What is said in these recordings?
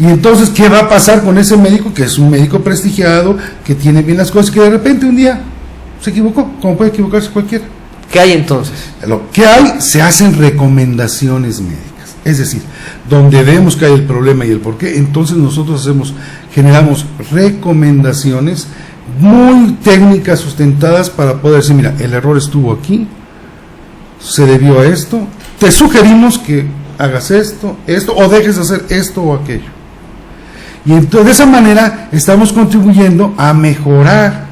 Y entonces, ¿qué va a pasar con ese médico, que es un médico prestigiado, que tiene bien las cosas, que de repente un día se equivocó, como puede equivocarse cualquiera? ¿Qué hay entonces? Lo que hay, se hacen recomendaciones médicas, es decir, donde vemos que hay el problema y el porqué, entonces nosotros generamos recomendaciones muy técnicas, sustentadas, para poder decir, mira, el error estuvo aquí, se debió a esto, te sugerimos que hagas esto, o dejes de hacer esto o aquello. Y entonces, de esa manera, estamos contribuyendo a mejorar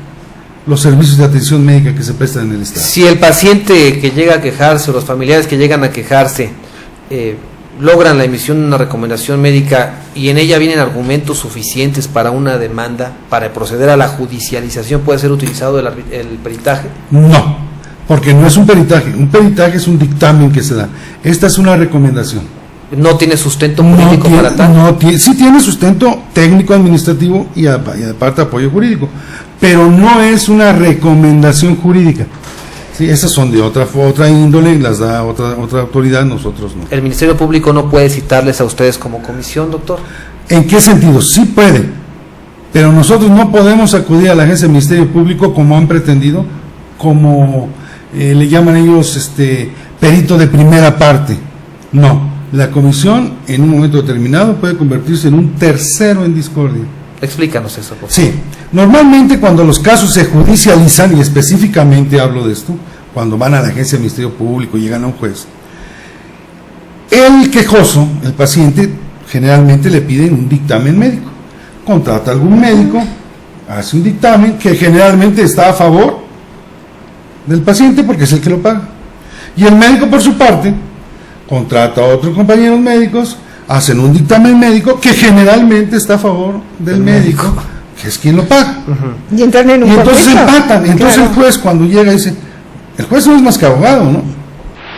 los servicios de atención médica que se prestan en el Estado. Si el paciente que llega a quejarse, o los familiares que llegan a quejarse, logran la emisión de una recomendación médica y en ella vienen argumentos suficientes para una demanda, para proceder a la judicialización, ¿puede ser utilizado el peritaje? No, porque no es un peritaje es un dictamen que se da. Esta es una recomendación. ¿No tiene sustento jurídico para tal? Sí tiene sustento técnico, administrativo y aparte apoyo jurídico, pero no es una recomendación jurídica. Sí, esas son de otra índole, las da otra autoridad, nosotros no. ¿El Ministerio Público no puede citarles a ustedes como comisión, doctor? ¿En qué sentido? Sí puede, pero nosotros no podemos acudir a la agencia del Ministerio Público como han pretendido, como le llaman ellos perito de primera parte. No, la comisión en un momento determinado puede convertirse en un tercero en discordia. Explícanos eso, por favor. Sí, normalmente cuando los casos se judicializan, y específicamente hablo de esto, cuando van a la agencia del Ministerio Público y llegan a un juez, el quejoso, el paciente, generalmente le piden un dictamen médico. Contrata a algún médico, hace un dictamen que generalmente está a favor del paciente porque es el que lo paga. Y el médico, por su parte, contrata a otros compañeros médicos, hacen un dictamen médico que generalmente está a favor del médico, que es quien lo paga. Y entran en un entonces conflicto. empatan. Entonces Claro. el juez, cuando llega, dice, el juez no es más que abogado, ¿no?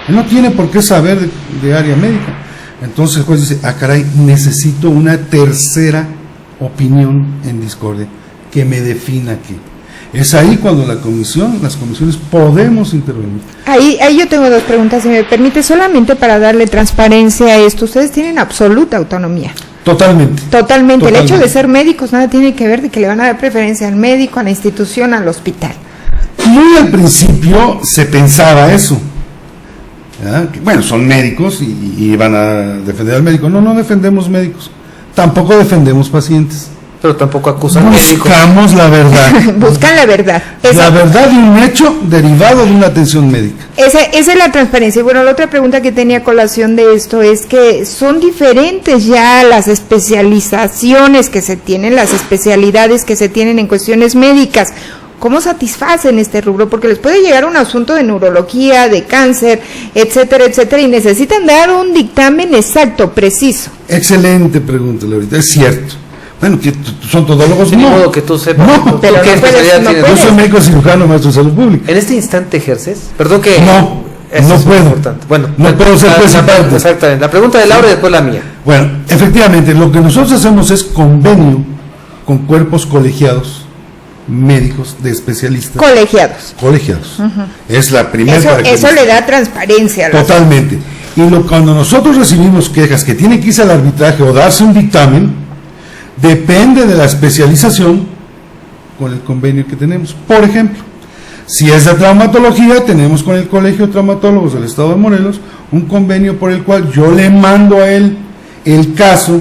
Él no tiene por qué saber de área médica. Entonces el juez dice, caray, necesito una tercera opinión en discordia que me defina aquí. Es ahí cuando las comisiones podemos intervenir. Ahí yo tengo dos preguntas, si me permite, solamente para darle transparencia a esto. Ustedes tienen absoluta autonomía. Totalmente. Totalmente. El hecho de ser médicos nada tiene que ver de que le van a dar preferencia al médico, a la institución, al hospital. Muy al principio se pensaba eso. Que, bueno, son médicos y van a defender al médico. No defendemos médicos. Tampoco defendemos pacientes. Pero tampoco acusan médicos. Buscamos la verdad. Buscan la verdad. La verdad de un hecho derivado de una atención médica. Esa es la transparencia. Y bueno, la otra pregunta que tenía a colación de esto es que son diferentes ya las especializaciones que se tienen, las especialidades que se tienen en cuestiones médicas. ¿Cómo satisfacen este rubro? Porque les puede llegar un asunto de neurología, de cáncer, etcétera, etcétera, y necesitan dar un dictamen exacto, preciso. Excelente pregunta, Laurita, es cierto. Bueno, que son todólogos, Sin no. modo que tú sepas. No, pero ¿Qué no puedes, especialidad no tienes? Yo soy médico cirujano, maestro de salud pública. ¿En este instante ejerces? Perdón que... No, eso no es muy puedo. importante. Bueno, No puedo ser juez y parte. Exactamente. La pregunta de Laura y después la mía. Bueno, efectivamente, lo que nosotros hacemos es convenio con cuerpos colegiados médicos de especialistas. Colegiados. Es la primera. Eso le da transparencia a la Totalmente. Y cuando nosotros recibimos quejas que tienen que irse al arbitraje o darse un dictamen, depende de la especialización con el convenio que tenemos. Por ejemplo, si es de traumatología, tenemos con el Colegio de Traumatólogos del Estado de Morelos un convenio por el cual yo le mando a él el caso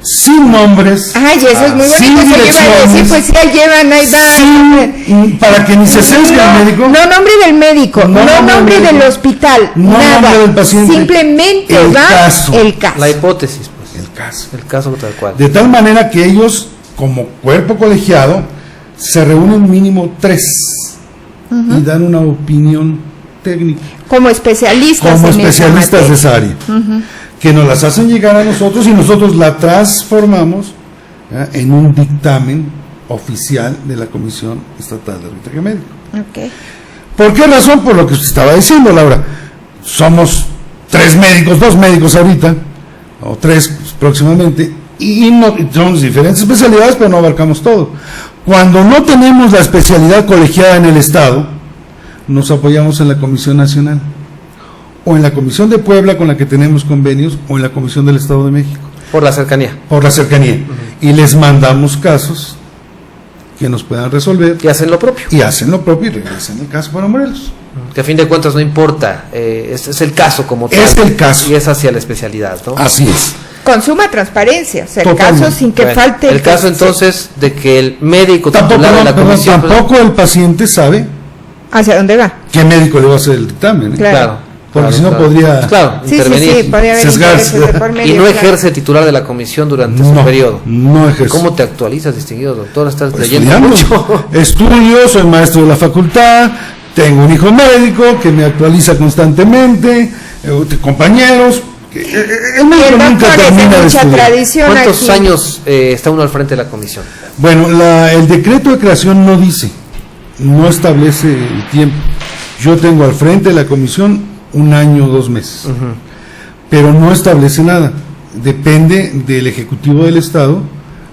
sin nombres, Ay, eso es muy sin bonito, se lleva a decir, pues sí, ahí llevan, ahí van. para que ni se sesgue el médico. No nombre del médico, no nombre del hospital, no nada. nombre del paciente. Simplemente El va caso. el caso. La hipótesis, pues. El caso. El caso tal cual. De tal manera que ellos, como cuerpo colegiado, se reúnen mínimo 3 y dan una opinión técnica. Como especialistas. Como en especialistas de esa esa área. Que nos las hacen llegar a nosotros y nosotros la transformamos en un dictamen oficial de la Comisión Estatal de Arbitraje Médico. Okay. ¿Por qué razón? Por lo que usted estaba diciendo, Laura. Somos 2 médicos ahorita, o 3 próximamente, y somos diferentes especialidades, pero no abarcamos todo. Cuando no tenemos la especialidad colegiada en el Estado, nos apoyamos en la Comisión Nacional, o en la Comisión de Puebla con la que tenemos convenios, o en la Comisión del Estado de México. Por la cercanía. Por la cercanía. Y les mandamos casos que nos puedan resolver. Que hacen lo propio. Y hacen lo propio y regresan el caso para Morelos. Que a fin de cuentas no importa, es el caso como tal. Es el caso. Y es hacia la especialidad, ¿no? Así es. Con suma transparencia, o sea, el Totalmente. caso sin que Bueno, falte... el caso entonces de que el médico Tampoco, titular de la comisión... tampoco el paciente sabe ¿Hacia dónde va? qué médico le va a hacer el dictamen. Claro. Porque si no podría Claro, Sí, intervenir. sí, podría haber sesgarse. intereses de por medio, Y no claro. ejerce titular de la comisión durante ese periodo. No ejerce. ¿Cómo te actualizas, distinguido doctor? Estás Pues leyendo estudiando. mucho. Estudio, soy maestro de la facultad, tengo un hijo médico que me actualiza constantemente, compañeros. El Y médico el nunca doctor es de termina de mucha estudiar. tradición ¿Cuántos aquí. años está uno al frente de la comisión? Bueno, el decreto de creación no dice, no establece el tiempo. Yo tengo al frente de la comisión 1 año, 2 meses, pero no establece nada. Depende del Ejecutivo del Estado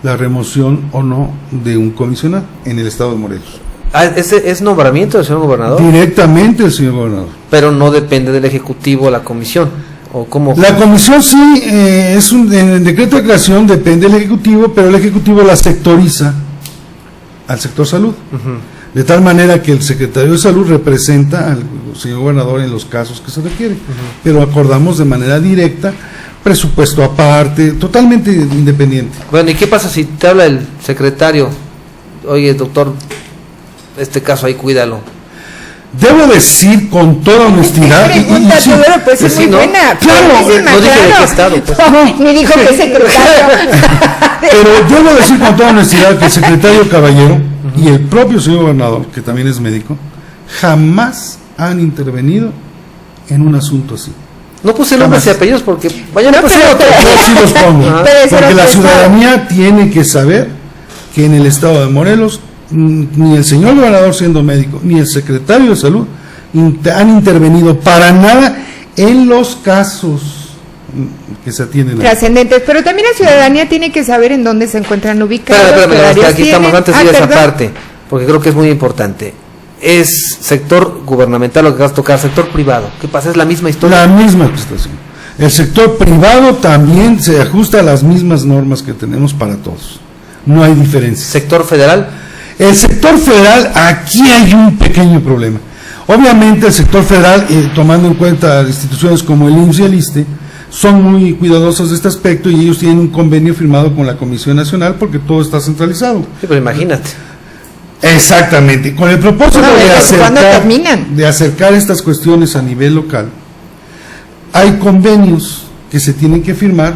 la remoción o no de un comisionado en el Estado de Morelos. ¿Es nombramiento del señor gobernador? Directamente el señor gobernador. Pero no depende del Ejecutivo la comisión. ¿O cómo? La comisión sí, en el decreto de creación depende del Ejecutivo, pero el Ejecutivo la sectoriza al sector salud. De tal manera que el secretario de Salud representa al señor gobernador en los casos que se requiere. Pero acordamos de manera directa, presupuesto aparte, totalmente independiente. Bueno, ¿y qué pasa si te habla el secretario? Oye, doctor, este caso ahí cuídalo. Debo decir con toda honestidad. Pregunta, sí, Teodoro, pues es sí, muy ¿no? buena. Claro, buenísima, no dije de claro. qué estado, pues. Ni dijo que es secretario. Pero debo decir con toda honestidad que el secretario Caballero y el propio señor gobernador, que también es médico, jamás han intervenido en un asunto así. No puse nombres y Jamás. apellidos porque vayan a No, pasar pero- otro. Yo sí los pongo, Ajá. Pero eso porque lo la que ciudadanía tiene que saber que en el estado de Morelos ni el señor gobernador siendo médico ni el secretario de salud han intervenido para nada en los casos que se atienden ahí. Trascendentes, pero también la ciudadanía tiene que saber en dónde se encuentran ubicados. Espérame, qué horarios aquí estamos tienen. antes de ir a esa perdón. parte, porque creo que es muy importante. Es sector gubernamental lo que vas a tocar, sector privado. ¿Qué pasa? Es la misma historia. La misma prestación. El sector privado también se ajusta a las mismas normas que tenemos para todos. No hay diferencia. Sector federal. El sector federal, aquí hay un pequeño problema. Obviamente el sector federal, tomando en cuenta instituciones como el IMSS y el ISSSTE, son muy cuidadosos de este aspecto y ellos tienen un convenio firmado con la Comisión Nacional porque todo está centralizado. Sí, pero imagínate. Exactamente, con el propósito Bueno, ¿cuándo terminan? de acercar estas cuestiones a nivel local, hay convenios que se tienen que firmar.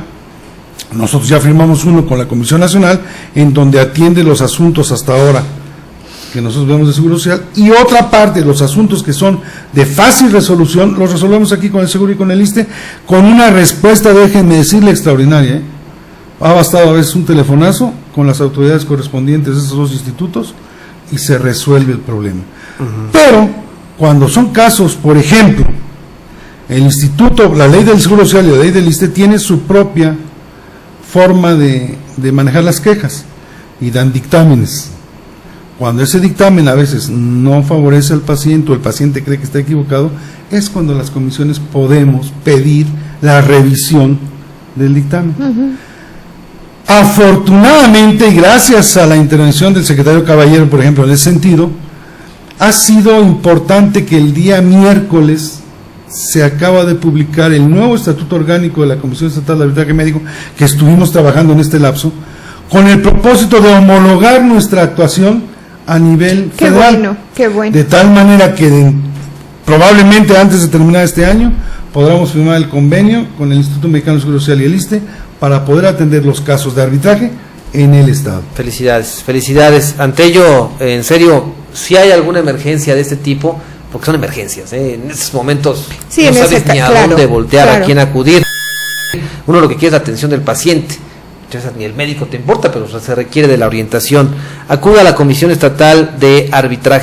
Nosotros ya firmamos uno con la Comisión Nacional, en donde atiende los asuntos hasta ahora que nosotros vemos de Seguro Social, y otra parte, los asuntos que son de fácil resolución, los resolvemos aquí con el Seguro y con el ISSSTE, con una respuesta, déjenme decirle, extraordinaria. Ha bastado a veces un telefonazo con las autoridades correspondientes de esos dos institutos, y se resuelve el problema. Pero cuando son casos, por ejemplo, el instituto, la ley del Seguro Social y la ley del ISSSTE tiene su propia forma de manejar las quejas y dan dictámenes. Cuando ese dictamen a veces no favorece al paciente o el paciente cree que está equivocado, es cuando las comisiones podemos pedir la revisión del dictamen. Afortunadamente, y gracias a la intervención del secretario Caballero, por ejemplo, en ese sentido, ha sido importante que el día miércoles se acaba de publicar el nuevo Estatuto Orgánico de la Comisión Estatal de Arbitraje Médico, que estuvimos trabajando en este lapso, con el propósito de homologar nuestra actuación a nivel Qué federal. bueno, qué bueno. De tal manera que probablemente antes de terminar este año podamos firmar el convenio con el Instituto Mexicano de Seguro Social y el ISSSTE para poder atender los casos de arbitraje en el Estado. Felicidades, felicidades. Ante ello, en serio, si hay alguna emergencia de este tipo, porque son emergencias, en estos momentos Sí, no en sabes ese ni a claro, dónde voltear, claro. a quién acudir. Uno lo que quiere es la atención del paciente. Entonces, ni el médico te importa, pero se requiere de la orientación. Acuda a la Comisión Estatal de Arbitraje.